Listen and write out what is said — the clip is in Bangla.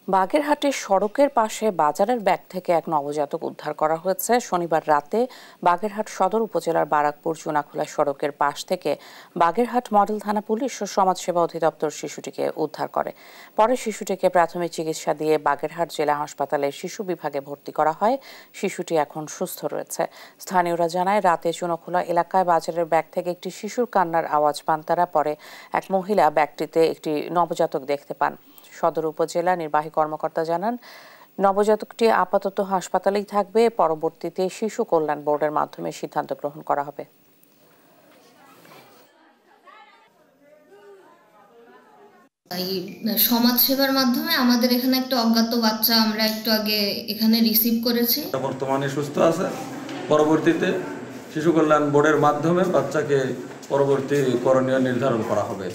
বাগেরহাটের সড়কের পাশে বাজারের ব্যাগ থেকে এক নবজাতক উদ্ধার করা হয়েছে। শনিবার রাতে বাগেরহাট সদর উপজেলার বারাকপুর চুনাখোলা সড়কের পাশ থেকে বাগেরহাট মডেল থানা পুলিশ ও সমাজসেবা অধিদপ্তর শিশুটিকে উদ্ধার করে। পরে শিশুটিকে প্রাথমিক চিকিৎসা দিয়ে বাগেরহাট জেলা হাসপাতালের শিশু বিভাগে ভর্তি করা হয়। শিশুটি এখন সুস্থ রয়েছে। স্থানীয়রা জানায়, রাতে চুনাখোলা এলাকায় বাজারের ব্যাগ থেকে একটি শিশুর কান্নার আওয়াজ পান তারা। পরে এক মহিলা ব্যাগটিতে একটি নবজাতক দেখতে পান। সদর উপজেলা নির্বাহী কর্মকর্তা জানান, নবজাতকটি আপাতত হাসপাতালেই থাকবে। পরবর্তীতে শিশু কল্যাণ বোর্ডের মাধ্যমে সিদ্ধান্ত গ্রহণ করা হবে। এই সমাজসেবার মাধ্যমে আমাদের এখানে একটা অজ্ঞাত বাচ্চা আমরা একটু আগে এখানে রিসিভ করেছি। বর্তমানে সুস্থ আছে। পরবর্তীতে শিশু কল্যাণ বোর্ডের মাধ্যমে বাচ্চাকে পরবর্তী করণীয় নির্ধারণ করা হবে।